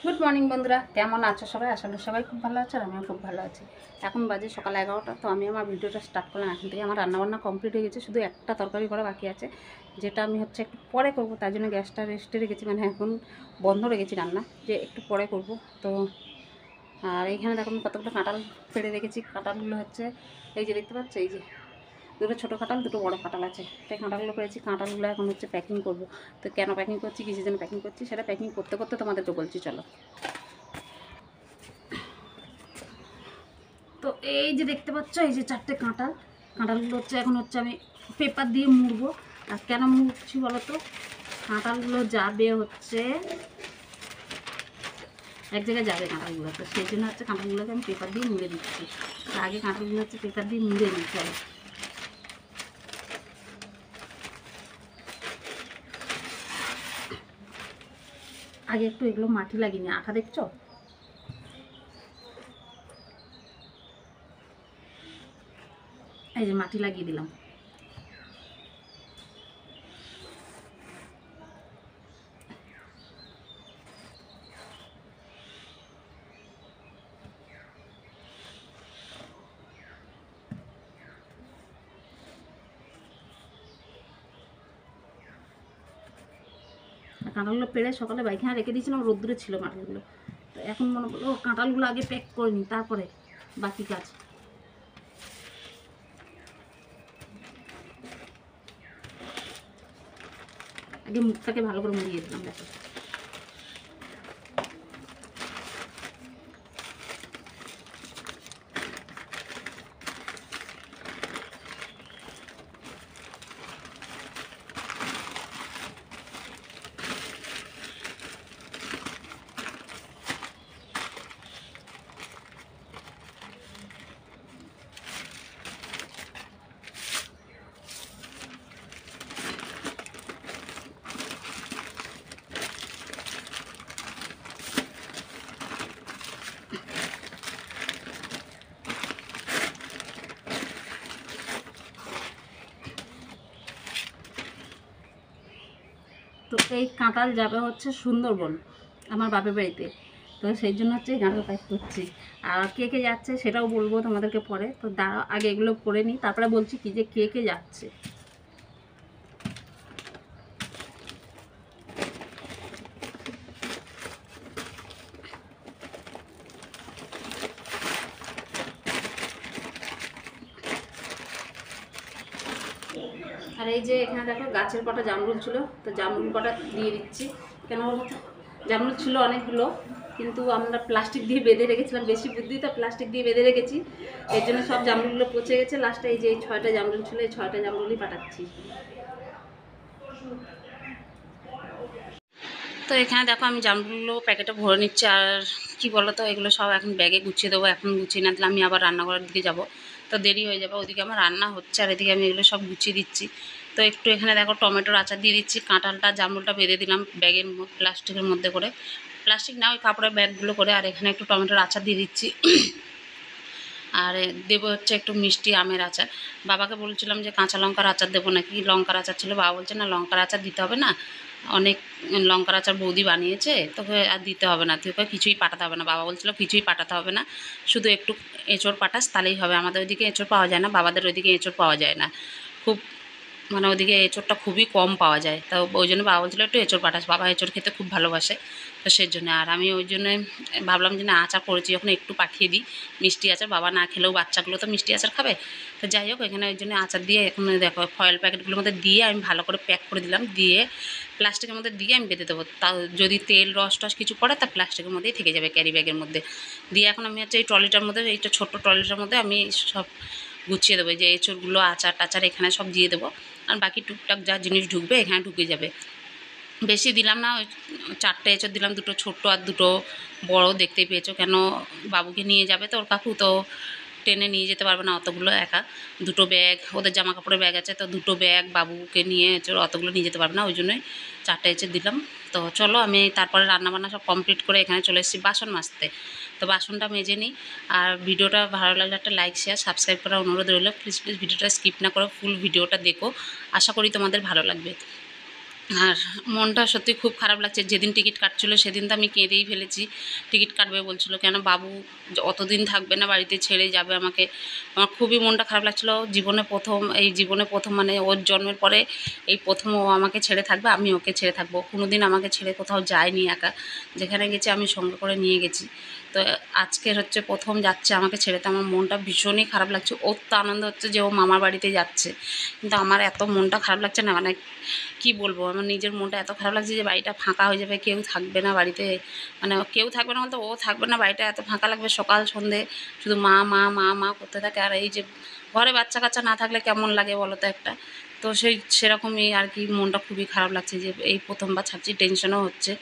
Good morning বন্ধুরা, কেমন আছো সবাই? আসলে সবাই খুব ভালো আছে আর আমিও খুব ভালো আছি। এখন বাজে সকাল 11টা। তো আমি আমার ভিডিওটা স্টার্ট করলাম। এখন থেকে আমার রান্নাবান্না কমপ্লিট হয়ে গেছে, শুধু একটা তরকারি করা বাকি আছে, যেটা আমি একটু পরে করব। তার জন্য গ্যাসটা রেস্টে রেখেছি, মানে এখন বন্ধ রেখেছি রান্না, যে একটু পরে করব। তো আর এইখানে দেখো আমি কতগুলো কাঁঠাল ফেলে রেখেছি। কাঁঠালগুলো হচ্ছে এই যে দেখতে পাচ্ছ, এই যে দুটো ছোটো কাঁঠাল, দুটো বড়ো কাঁঠাল আছে। সেই কাঁঠালগুলো পেয়েছি। কাঁঠালগুলো এখন হচ্ছে প্যাকিং করব। তো কেন প্যাকিং করছি, কিসের জন্য প্যাকিং করছি, সেটা প্যাকিং করতে করতে তোমাদেরকে বলছি, চলো। তো এই যে দেখতে পাচ্ছ, এই যে 4টে কাঁঠালগুলো হচ্ছে এখন হচ্ছে আমি পেপার দিয়ে মুড়বো। আর কেন মুড়ছি বলো তো, কাঁঠালগুলো যাবে হচ্ছে এক জায়গায় যাবে কাঁঠালগুলো, তো সেই জন্য হচ্ছে কাঁঠালগুলোকে আমি পেপার দিয়ে মুড়ে দিচ্ছি। তো আগে কাঁঠালগুলো হচ্ছে পেপার দিয়ে মুড়ে নিচ্ছি। আগে একটু এগুলো মাটি লাগিয়ে নিই। আঠা দেখছো, এই যে মাটি লাগিয়ে দিলাম। কাঁঠালগুলো পেড়ে সকালে বাইখানা রেখে দিয়েছিলাম, রোদ্দুরে ছিল কাঁঠালগুলো। তো এখন মনে করলো কাঁঠালগুলো আগে প্যাক করে নিই, তারপরে বাকি কাজ। আগে মুখটাকে ভালো করে মুড়িয়ে দিলাম, দেখো। তো এই কাঁঠাল যাবে হচ্ছে সুন্দরবন, আমার বাপের বাড়িতে। তো সেই জন্য হচ্ছে কাঁঠাল প্যাক করছি। আর কে কে যাচ্ছে সেটাও বলবো তোমাদেরকে পরে। তো দাঁড়াও, আগে এগুলো করে নিই, তারপরে বলছি কি যে কে কে যাচ্ছে। আর এই যে এখানে দেখো গাছের কটা জামরুল ছিল, তো জামরুল কটা দিয়ে দিচ্ছি। কেন বলতো, জামরুল ছিল অনেকগুলো, কিন্তু আমরা প্লাস্টিক দিয়ে বেঁধে রেখেছিলাম, বেশি বুদ্ধি তো প্লাস্টিক দিয়ে বেঁধে রেখেছি। এর জন্য সব জামরুলগুলো পচে গেছে। লাস্টে এই যে এই 6টা জামরুল ছিল, এই 6টা জামরুলই পাঠাচ্ছি। তো এখানে দেখো আমি জামরুলগুলো প্যাকেটে ভরে নিচ্ছি। আর কি বলো তো, এগুলো সব এখন ব্যাগে গুছিয়ে দেবো। এখন গুছিয়ে না দিলে আমি আবার রান্নাঘরের দিকে যাব, তো দেরি হয়ে যাবে। ওদিকে আমার রান্না হচ্ছে আর এদিকে আমি এগুলো সব গুছিয়ে দিচ্ছি। তো একটু এখানে দেখো টমেটোর আচার দিয়ে দিচ্ছি। কাঁঠালটা জামরুলটা বেঁধে দিলাম ব্যাগের প্লাস্টিকের মধ্যে করে, প্লাস্টিক না ওই কাপড়ের ব্যাগগুলো করে। আর এখানে একটু টমেটোর আচার দিয়ে দিচ্ছি। আর দেবো হচ্ছে একটু মিষ্টি আমের আচার। বাবাকে বলছিলাম যে কাঁচা লঙ্কার আচার দেবো নাকি, লঙ্কার আচার ছিল। বাবা বলছে না, লঙ্কার আচার দিতে হবে না, অনেক লঙ্কার আচার বৌদি বানিয়েছে, তোকে আর দিতে হবে না, তোকে কিছুই পাঠাতে হবে না। বাবা বলছিল কিছুই পাঠাতে হবে না, শুধু একটু এঁচড় পাঠাস তাহলেই হবে। আমাদের ওইদিকে এঁচড় পাওয়া যায় না, বাবাদের ওইদিকে এঁচড় পাওয়া যায় না, খুব মানে ওদিকে এঁচড়টা খুবই কম পাওয়া যায়। তো ওই জন্য বাবা বলছিল একটু এঁচড় পাঠাস, বাবা এঁচড় খেতে খুব ভালোবাসে। তো সেই জন্য আর আমি ওই জন্য ভাবলাম যে না, আচার করেছি যখন একটু পাঠিয়ে দিই, মিষ্টি আচার। বাবা না খেলেও বাচ্চাগুলো তো মিষ্টি আচার খাবে। তো যাই হোক, এখানে ওই জন্য আচার দিয়ে এখন দেখো ফয়েল প্যাকেটগুলোর মধ্যে দিয়ে আমি ভালো করে প্যাক করে দিলাম, দিয়ে প্লাস্টিকের মধ্যে দিয়ে আমি বেঁধে দেবো। তা যদি তেল রস টস কিছু পড়ে তা প্লাস্টিকের মধ্যেই থেকে যাবে, ক্যারি ব্যাগের মধ্যে দিয়ে। এখন আমি হচ্ছে এই ট্রলিটার মধ্যে, এইটা ছোট্ট ট্রলিটার মধ্যে আমি সব গুছিয়ে দেবো। যে এঁচড়গুলো আচার টাচার এখানে সব দিয়ে দেবো। আর বাকি টুকটাক যা জিনিস ঢুকবে এখানে ঢুকে যাবে। বেশি দিলাম না, ওই 4টে এঁচড় দিলাম, 2টো ছোট্টো আর 2টো বড়। দেখতেই পেয়েছো, কেন বাবুকে নিয়ে যাবে তো ওর কাকু, তো টেনে নিয়ে যেতে পারবে না অতগুলো একা। 2টো ব্যাগ, ওদের জামা কাপড়ের ব্যাগ আছে, তো 2টো ব্যাগ বাবুকে নিয়ে এঁচড় অতগুলো নিয়ে যেতে পারবে না, ওই জন্যই 4টে এঁচড় দিলাম। তো চলো, আমি তারপরে রান্নাবান্না সব কমপ্লিট করে এখানে চলে এসেছি বাসন মাজতে। তো বাসনটা মেজে নিই। আর ভিডিওটা ভালো লাগলে একটা লাইক শেয়ার সাবস্ক্রাইব করার অনুরোধ রইল। প্লিজ প্লিজ ভিডিওটা স্কিপ না করে ফুল ভিডিওটা দেখো, আশা করি তোমাদের ভালো লাগবে। আর মনটা সত্যি খুব খারাপ লাগছে। যেদিন টিকিট কাটছিলো সেদিন তো আমি কেঁদেই ফেলেছি। টিকিট কাটবে বলছিল, কেন বাবু অতদিন থাকবে না, বাড়িতে ছেড়ে যাবে আমাকে। আমার খুবই মনটা খারাপ লাগছিলো। জীবনে প্রথম মানে ওর জন্মের পরে এই প্রথম ও আমাকে ছেড়ে থাকবে, আমি ওকে ছেড়ে থাকবো। কোনো দিন আমাকে ছেড়ে কোথাও যায়নি একা, যেখানে গেছি আমি সঙ্গে করে নিয়ে গেছি। তো আজকের হচ্ছে প্রথম যাচ্ছে আমাকে ছেড়ে, তো আমার মনটা ভীষণই খারাপ লাগছে। ওর তো আনন্দ হচ্ছে যে ও মামার বাড়িতে যাচ্ছে, কিন্তু আমার এত মনটা খারাপ লাগছে না, মানে কি বলবো, আমার নিজের মনটা এত খারাপ লাগছে যে বাড়িটা ফাঁকা হয়ে যাবে, কেউ থাকবে না বাড়িতে। মানে কেউ থাকবে না বলতে ও থাকবে না, বাড়িটা এত ফাঁকা লাগবে, সকাল সন্ধে শুধু মা মা মা মা করতে থাকে। আর এই যে ঘরে বাচ্চা কাচ্চা না থাকলে কেমন লাগে বলো তো একটা। তো সেরকমই আর কি, মনটা খুবই খারাপ লাগছে যে এই প্রথমবার ছাড়ছি। টেনশনও হচ্ছে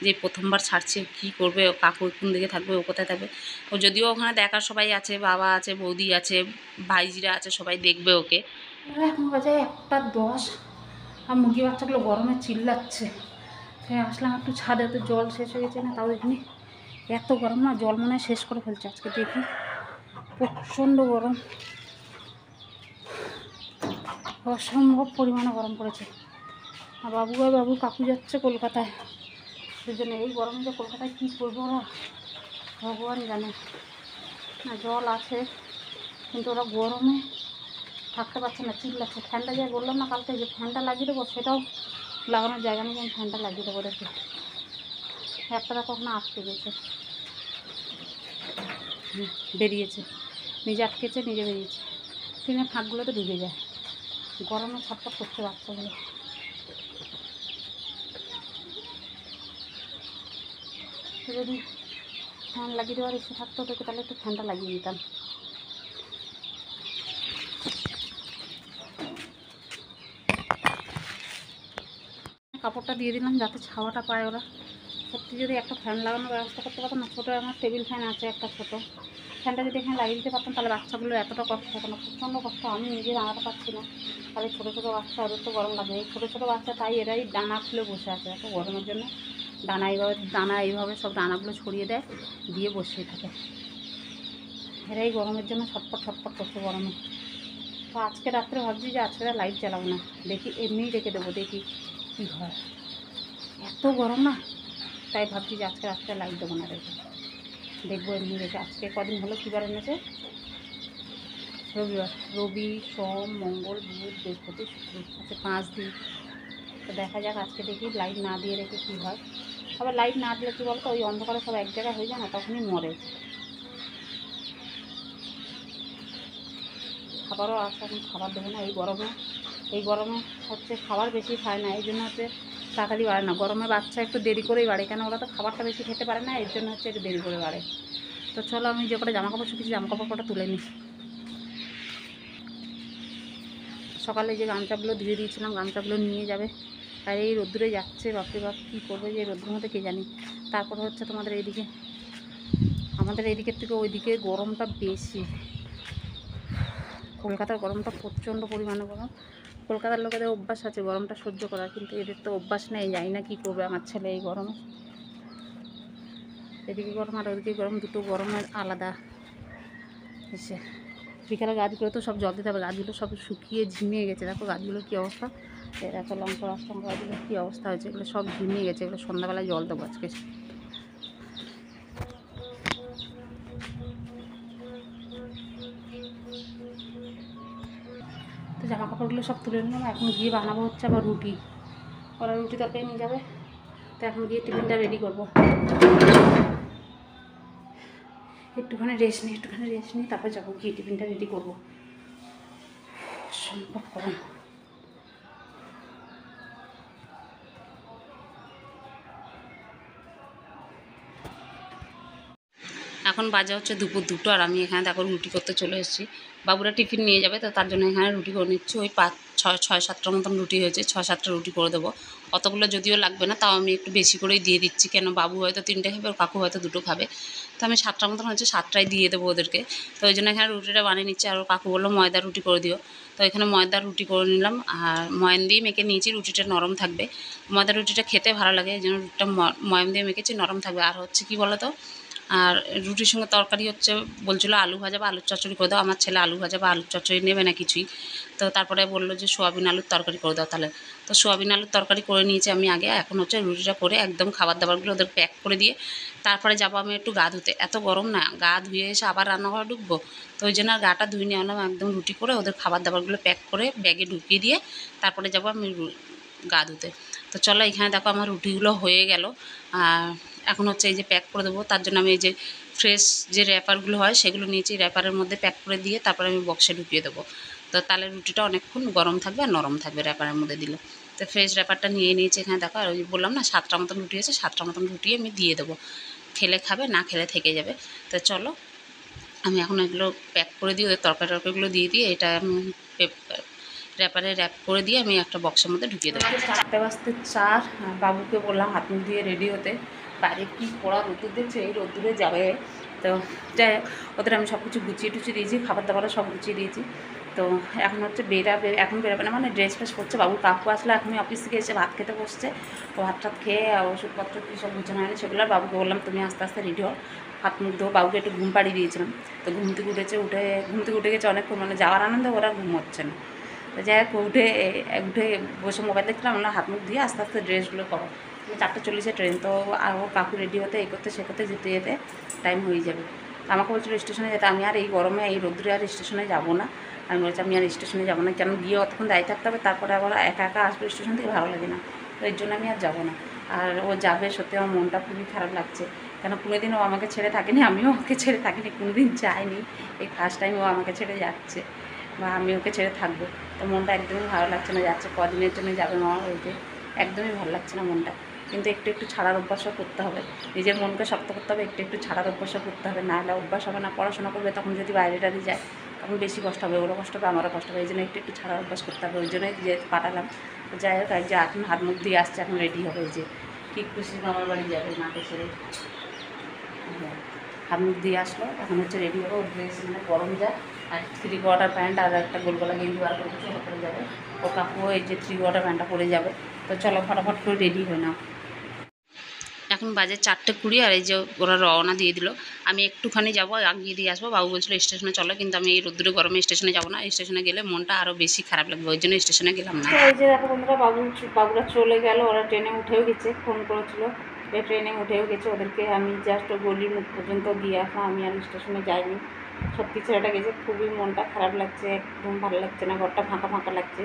যে প্রথমবার ছাড়ছি, কী করবে, ও কাকু কোন দিকে থাকবে, ও কোথায় থাকবে। ও যদিও ওখানে দেখার সবাই আছে, বাবা আছে, বৌদি আছে, ভাইজিরা আছে, সবাই দেখবে ওকে। এখন বাজে 1:10, আর মুরগি বাচ্চাগুলো গরমে চিল্লাচ্ছে। হ্যাঁ, আসলাম একটু ছাদে, তো জল শেষ হয়ে গেছে না, তাও এখানে এত গরম না, জল মনে হয় শেষ করে ফেলছে আজকে। দেখি, প্রচণ্ড গরম, অসম্ভব পরিমাণে গরম পড়েছে। আর বাবু কাকু যাচ্ছে কলকাতায়, সেই জন্য এই গরমে যে কলকাতায় কী করবো ওরা ভগবান জানে। না জল আছে, কিন্তু ওরা গরমে থাকতে পারছে না, চিল্লাচ্ছে। ফ্যানটা যা বললাম না কালকে যে ফ্যানটা লাগিয়ে দেবো, সেটাও লাগানোর জায়গা নেই, আমি ফ্যানটা লাগিয়ে দেবো। দেখি একটা কখনো আটকে গেছে, বেরিয়েছে, নিজে আটকেছে, নিজে বেরিয়েছে। ট্রেনের ফাঁকগুলোতে ঢুকে যায়, গরমে ছটফট করতে বাচ্চাগুলো। যদি ফ্যান লাগিয়ে দেওয়ার ইচ্ছে থাকতো তোকে, তাহলে একটু ফ্যানটা লাগিয়ে দিতাম। কাপড়টা দিয়ে দিলাম যাতে ছাওয়াটা পায় ওরা। সত্যি যদি একটা ফ্যান লাগানোর ব্যবস্থা করতে পারতাম না, ছোটো আমার টেবিল ফ্যান আছে একটা ছোটো, ফ্যানটা যদি এখানে লাগিয়ে দিতে পারতাম তাহলে বাচ্চাগুলোর এতটা কষ্ট হতো না। প্রচণ্ড কষ্ট, আমি নিজে দাঁড়াতে পারছি না, তাহলে ছোটো ছোটো বাচ্চা, ওদের তো গরম লাগে। এই ছোটো ছোটো বাচ্চা, তাই এরাই ডানা খুলে বসে আছে এত গরমের জন্য। ডানা এইভাবে সব ডানাগুলো ছড়িয়ে দেয়, দিয়ে বসিয়ে থাকে। এরাই গরমের জন্য ছটফট ছটফট করছে গরমে। তো আজকে রাত্রে ভাবছি যে আজকে লাইট জ্বালাবো না, দেখি এমনিই রেখে দেবো, দেখি কী হয়। এত গরম না, তাই ভাবছি যে আজকে রাত্রে লাইট দেবো না, রেখে দেখবো এমনি রেখে। আজকে কদিন হলো কী বার এনেছে, রবিবার, রবি সোম মঙ্গল বুধ বৃহস্পতি শুক্র, আজকে 5 দিন। তো দেখা যাক, আজকে দেখি লাইট না দিয়ে রেখে কী হয়। আবার লাইট না দিলে কী বলতো, ওই অন্ধকারে সব এক জায়গায় হয়ে যায় না, তখনই মরে। খাবারও আছে, এখন খাবার দেবো না এই গরমে হচ্ছে খাবার বেশি খায় না, এই জন্য হচ্ছে তাড়াতাড়ি বাড়ে না। গরমে বাচ্চা একটু দেরি করেই বাড়ে, কেন ওরা তো খাবারটা বেশি খেতে পারে না, এর জন্য হচ্ছে একটু দেরি করে বাড়ে। তো চলো, আমি যে কটা জামাকাপড় শুকিয়েছি জামাকাপড় কটা তুলে নিই। সকালে যে গামছাগুলো ধুয়ে দিয়েছিলাম, গামছাগুলো নিয়ে যাবে, আর এই রোদ্দুরে যাচ্ছে, বাপরে বাপ কী করবে যে রোদ্দুর মধ্যে কে জানি। তারপরে হচ্ছে তোমাদের আমাদের এইদিকের থেকে ওইদিকে গরমটা বেশি। কলকাতার গরমটা প্রচণ্ড পরিমাণে গরম। কলকাতার লোকেদের অভ্যাস আছে গরমটা সহ্য করার, কিন্তু এদের তো অভ্যাস নেই, জানি না কী করবে আমার ছেলে এই গরমে। এদিকে গরম আর ওদিকে গরম, দুটো গরমের আলাদা এসে। বিকালে গাছগুলো তো সব জল দিতে হবে, গাছগুলো সব শুকিয়ে ঝিমিয়ে গেছে। দেখো গাছগুলোর কী অবস্থা, দেখো লঙ্কা গাছগুলোর কী অবস্থা হয়েছে, এগুলো সব ঝিমিয়ে গেছে, এগুলো সন্ধ্যাবেলায় জল দেবো আজকে। তো জামা কাপড়গুলো সব তুলে নিলাম, এখন গিয়ে বানাবো হচ্ছে আবার রুটি। ওরা রুটি তরকারি নিয়ে যাবে, তো এখন গিয়ে টিফিনটা রেডি করবো। একটুখানি রেস্ট নিই, তারপর যাবো, গিয়ে টিফিনটা রেডি করবো। সম্ভব করুন। এখন বাজে হচ্ছে দুপুর 2টো, আর আমি এখানে দেখো রুটি করতে চলে এসেছি। বাবুরা টিফিন নিয়ে যাবে, তো তার জন্য এখানে রুটি করে নিচ্ছি। ওই 6-7টার মতন রুটি হয়েছে, 6-7টা রুটি করে দেবো। অতগুলো যদিও লাগবে না, তাও আমি একটু বেশি করেই দিয়ে দিচ্ছি, কেন বাবু হয়তো 3টে খাবে, ওর কাকু হয়তো 2টো খাবে। তো আমি 7টার মতন হচ্ছে, 7টায় দিয়ে দেবো ওদেরকে। তো ওই জন্য এখানে রুটিটা বানিয়ে নিচ্ছি। আর ওর কাকু বললো ময়দার রুটি করে দিও, তো এখানে ময়দার রুটি করে নিলাম। আর ময়ান দিয়ে মেখে নিয়েছি, রুটিটা নরম থাকবে। ময়দার রুটিটা খেতে ভালো লাগে, এই জন্য রুটিটা ময়ান দিয়ে মেখেছি, নরম থাকবে। আর হচ্ছে কি বলো তো, আর রুটির সঙ্গে তরকারি হচ্ছে বলছিলো আলু ভাজা বা আলুর চচ্চড়ি করে দাও। আমার ছেলে আলু ভাজা বা আলুর চচ্চড়ি নেবে না কিছুই। তো তারপরে বললো যে সোয়াবিন আলুর তরকারি করে দাও তাহলে। তো সোয়াবিন আলুর তরকারি করে নিয়েছি আমি আগে। এখন হচ্ছে রুটিটা করে একদম খাবার দাবারগুলো ওদের প্যাক করে দিয়ে তারপরে যাবো আমি একটু গা ধুতে। এত গরম না, গা ধুয়ে এসে আবার রান্নাঘরে ঢুকবো, তো ওই জন্য আর গাটা ধুয়ে নিয়ে আনলাম। একদম রুটি করে ওদের খাবার দাবারগুলো প্যাক করে ব্যাগে ঢুকিয়ে দিয়ে তারপরে যাবো আমি গা ধুতে। তো চলো, এখানে দেখো আমার রুটিগুলো হয়ে গেল। আর এখন হচ্ছে এই যে প্যাক করে দেবো, তার জন্য আমি এই যে ফ্রেশ যে র্যাপারগুলো হয় সেগুলো নিয়েছি, র্যাপারের মধ্যে প্যাক করে দিয়ে তারপরে আমি বক্সে ঢুকিয়ে দেবো। তো তাহলে রুটিটা অনেকক্ষণ গরম থাকবে আর নরম থাকবে র্যাপারের মধ্যে দিলে। তো ফ্রেশ র্যাপারটা নিয়ে নিয়েছি এখানে দেখো। আর ওই বললাম না 7টা মতন রুটি আছে, 7টা মতন রুটি আমি দিয়ে দেবো। খেলে খাবে, না খেলে থেকে যাবে। তো চলো, আমি এখন এগুলো প্যাক করে দিই, ওদের তরকারি টরকারিগুলো দিয়ে দিই। এটা আমি র্যাপারে র্যাপ করে দিয়ে আমি একটা বক্সের মধ্যে ঢুকিয়ে দেবো। 4:04 বাবুকে বললাম হাত মুখ দিয়ে রেডি হতে। বাইরে কী পড়া রোদ্দুর দিচ্ছে, এই রোদ্দুরে যাবে। তো যাই হোক, ওদের আমি সব কিছু গুছিয়ে টুচিয়ে দিয়েছি, খাবার দাবারও সব গুছিয়ে দিয়েছি। তো এখন হচ্ছে বেরাবে, এখন বেরাবে না মানে ড্রেস ফ্রেস করছে। বাবুর কাকু আসলে এখনই অফিস থেকে এসে ভাত খেতে বসছে। তো ভাত টাত খেয়ে ওষুধপত্র কী সব গুছানো হয়নি সেগুলো। আর বাবুকে বললাম তুমি আস্তে আস্তে রেডি হও, হাত মুখ ধো। বাবুকে একটু ঘুম পাড়িয়ে দিয়েছিলাম। তো ঘুম থেকে উঠে গেছে অনেকক্ষণ, মানে যাওয়ার আনন্দে ওরা ঘুম হচ্ছে না। তো যাই হোক, উঠে বসে মোবাইল দেখছিলাম। আমরা হাত মুখ দিয়ে আস্তে আস্তে ড্রেসগুলো করো। 4:40 ট্রেন। তো আর ও কাকু রেডি হতে এই করতে সে করতে যেতে যেতে টাইম হয়ে যাবে। আমাকে বলছিল স্টেশনে যেতে। আমি আর এই গরমে এই রোদ্রে আর স্টেশনে যাবো না। আমি বলছি আমি আর স্টেশনে যাবো না, কেন গিয়ে অতক্ষণ দাঁড়িয়ে থাকতে হবে, তারপরে আবার একা একা আসবে স্টেশন থেকে, ভালো লাগে না। তো এর জন্য আমি আর যাবো না। আর ও যাবে, সত্যি আমার মনটা খুবই খারাপ লাগছে। কেন কোনোদিন ও আমাকে ছেড়ে থাকেনি, আমিও ওকে ছেড়ে থাকিনি, কোনোদিন যাইনি। এই ফার্স্ট টাইম ও আমাকে ছেড়ে যাচ্ছে বা আমি ওকে ছেড়ে থাকবো। তো মনটা একদমই ভালো লাগছে না, যাচ্ছে কদিনের জন্য যাবে মামা বাড়িতে। একদমই ভালো লাগছে না মনটা। কিন্তু একটু একটু ছাড়ার অভ্যাসও করতে হবে, নিজের মনকে শক্ত করতে হবে, একটু একটু ছাড়ার অভ্যাসও করতে হবে। নাহলে অভ্যাস হবে না। পড়াশোনা করবে তখন যদি বাইরে টাইরে যায় তখন বেশি কষ্ট হবে, ওরও কষ্ট হবে আমারও কষ্ট হবে। এই জন্য একটু একটু ছাড়ার অভ্যাস করতে হবে। ওই জন্যই যে পাঠালাম। তো যাই হোক, যে এখন হাত মুখ দিয়ে আসছে, এখন রেডি হবে। যে কী খুশি মামার বাড়ি যাবে মাকে ছেড়ে। হাত মুখ দিয়ে আসলো, এখন হচ্ছে রেডি হবে। ও ড্রেস মানে গরম যায়, আর 3/4 প্যান্ট আর একটা গোলগলা গেঞ্জি বার করে চলো পরে যাবে। ও কাকুও এই যে 3/4 প্যান্টটা পরে যাবে। তো চলো ফটাফট করে রেডি হয়ে নাও। এখন বাজে 4:20 আর এই যে ওরা রওনা দিয়ে দিল। আমি একটুখানি যাবো, আগিয়ে দিয়ে আসবো। বাবু বলছিল স্টেশনে চলো, কিন্তু আমি এই রোদ্দুরে গরমে স্টেশনে যাবো না। স্টেশনে গেলে মনটা আরও বেশি খারাপ লাগবে, ওই জন্য স্টেশনে গেলাম না। এই যে দেখো বন্ধুরা, বাবুরা চলে গেল। ওরা ট্রেনে উঠেও গেছে, ফোন করেছিল যে ট্রেনে উঠেও গেছে। ওদেরকে আমি জাস্ট গলির মুখ পর্যন্ত দিয়ে আসা, আমি আর স্টেশনে যাইনি। সত্যি ছেলেটা গেছে, খুবই মনটা খারাপ লাগছে, একদম ভালো লাগছে না। ঘরটা ফাঁকা ফাঁকা লাগছে।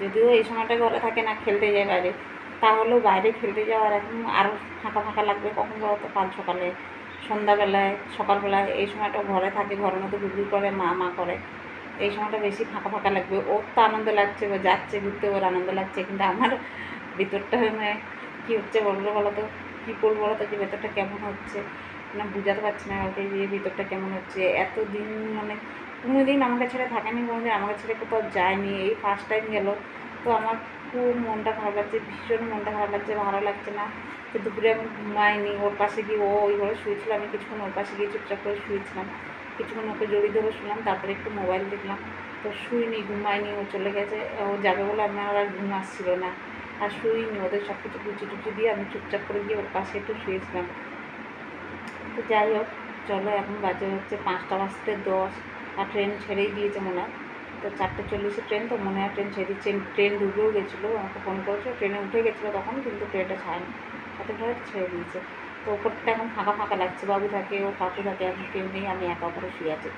যদিও এই সময়টা ঘরে থাকে না, খেলতে যায় বাইরে, তাহলেও বাইরে খেলতে যাওয়ার এখন আরও ফাঁকা ফাঁকা লাগবে। কখন বলো তো, কাল সকালে, সন্ধ্যাবেলায়, সকালবেলায়, এই সময়টা ঘরে থাকে, ঘরের মধ্যে ঘুরঘুর করে, মা মা করে। এই সময়টা বেশি ফাঁকা ফাঁকা লাগবে। ওর তো আনন্দ লাগছে, ও যাচ্ছে ঘুরতে, ওর আনন্দ লাগছে। কিন্তু আমার ভিতরটা মানে কী হচ্ছে বলবো বলো তো, কী করবো বলো তো, যে ভেতরটা কেমন হচ্ছে না বুঝাতে পারছি না কাউকে, যে ভিতরটা কেমন হচ্ছে। এতদিন মানে কোনোদিন আমাকে ছেড়ে থাকেনি, কোনোদিন আমাকে ছেড়ে কোথাও যায়নি, এই ফার্স্ট টাইম গেলো। তো আমার খুব মনটা খারাপ লাগছে, ভীষণ মনটা খারাপ লাগছে, ভালো লাগছে না। তো দুপুরে আমি ঘুমাইনি। ওর পাশে গিয়ে, ও ওই ঘরে শুয়েছিল, আমি কিছুক্ষণ ওর পাশে গিয়ে চুপচাপ করে শুয়েছিলাম। কিছুক্ষণ ওকে জড়িয়ে ধরে শুনলাম, তারপরে একটু মোবাইল দেখলাম। তো শুইনি, ঘুমাইনি। ও চলে গেছে, ও যাবে বলে আমার আর ঘুম আসছিল না, আর শুইনি। ওদের সব কিছু কুচি টুচি দিয়ে আমি চুপচাপ করে গিয়ে ওর পাশে একটু শুয়েছিলাম। তো যাই হোক, চলো, এখন বাজে হচ্ছে 5:10, আর ট্রেন ছেড়েই দিয়েছে মনে হয়। তো 4:40 ট্রেন, তো মনে হয় ট্রেন ছেড়ে দিচ্ছে। ট্রেন ঢুকেও গেছিলো, আমাকে ফোন করেছে, ট্রেনে উঠে গেছিলো তখন, কিন্তু ট্রেনটা ছাড়েনি, অতটাই ছেড়ে দিয়েছে। তো ওপরটা এখন ফাঁকা ফাঁকা লাগছে। বাবু থাকে, ও কাকু থাকে, এখন কেউ নেই, আমি একা ওপরে শুয়ে আছি।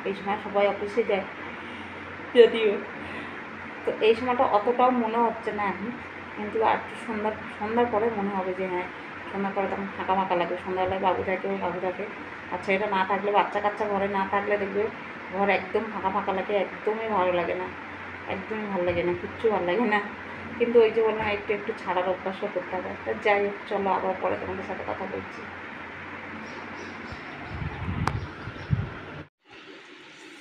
এই সময় সবাই অফিসে যায় যদিও, তো এই সময়টা অতটাও মনে হচ্ছে না এখন। কিন্তু আর একটু সন্ধ্যার পরে মনে হবে যে হ্যাঁ, সন্ধ্যার পরে তখন ফাঁকা ফাঁকা লাগবে। সন্ধ্যাবেলায় বাবু থাকে, ও বাবু থাকে। আচ্ছা, এটা না থাকলে, বাচ্চা কাচ্চা ঘরে না থাকলে দেখবে ঘর একদম ফাঁকা ফাঁকা লাগে, একদমই ভালো লাগে না, একদমই ভালো লাগে না, কিচ্ছু ভালো লাগে না। কিন্তু ওই যে বললাম, একটু একটু ছাড়ার অভ্যাসও করতে হবে। তা যাই হোক, চলো আবার পরে তোমাদের সাথে কথা বলছি।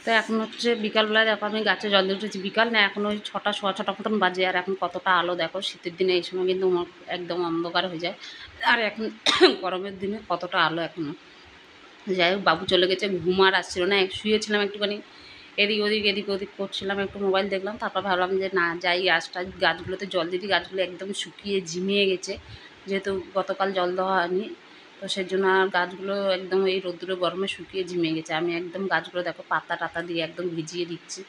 তো এখন হচ্ছে বিকালবেলা, দেখো আমি গাছে জল দিয়ে উঠেছি। বিকাল না, এখন ওই 6টা, 6:15 মতন বাজে। আর এখন কতটা আলো দেখো, শীতের দিনে এই সময় কিন্তু একদম অন্ধকার হয়ে যায়। আর এখন গরমের দিনে কতটা আলো এখনও। যাই হোক, বাবু চলে গেছে, ঘুম আর আসছিল না। শুয়েছিলাম একটুখানি, এদিক ওদিক করছিলাম, একটু মোবাইল দেখলাম। তারপর ভাবলাম যে না যাই, গাছগুলোতে জল দিই। গাছগুলো একদম শুকিয়ে ঝিমিয়ে গেছে, যেহেতু গতকাল জল দেওয়া হয়নি। তো সেই জন্য আর গাছগুলো একদম এই রোদ্দুরে গরমে শুকিয়ে ঝিমে গেছে। আমি একদম গাছগুলো দেখো পাতা টাতা দিয়ে একদম ভিজিয়ে দিচ্ছি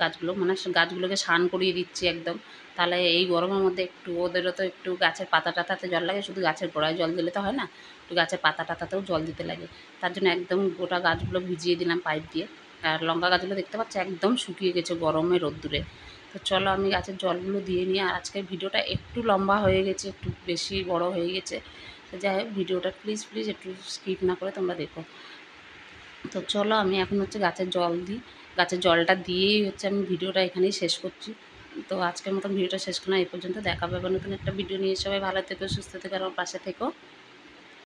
গাছগুলো, মানে গাছগুলোকে স্নান করিয়ে দিচ্ছি একদম। তাহলে এই গরমের মধ্যে একটু ওদেরও তো একটু গাছের পাতা টাতাতে জল লাগে, শুধু গাছের গোড়ায় জল দিলে তো হয় না, একটু গাছের পাতা টাতাতেও জল দিতে লাগে। তার জন্য একদম গোটা গাছগুলো ভিজিয়ে দিলাম পাইপ দিয়ে। আর লঙ্কা গাছগুলো দেখতে পাচ্ছি একদম শুকিয়ে গেছে গরমে রোদ্দুরে। তো চলো আমি গাছের জলগুলো দিয়ে নিই। আর আজকের ভিডিওটা একটু লম্বা হয়ে গেছে, একটু বেশি বড় হয়ে গেছে। তো যাই হোক, ভিডিওটা প্লিজ প্লিজ একটু স্কিপ না করে তোমরা দেখো। তো চলো আমি এখন হচ্ছে গাছের জল দিই, গাছের জলটা দিয়েই হচ্ছে আমি ভিডিওটা এখানেই শেষ করছি। তো আজকের মতন ভিডিওটা শেষ করলাম এই পর্যন্ত। দেখা পাবে নতুন একটা ভিডিও নিয়ে। সবাই ভালো থেকো, সুস্থ থেকো, আর আমার পাশে থেকো।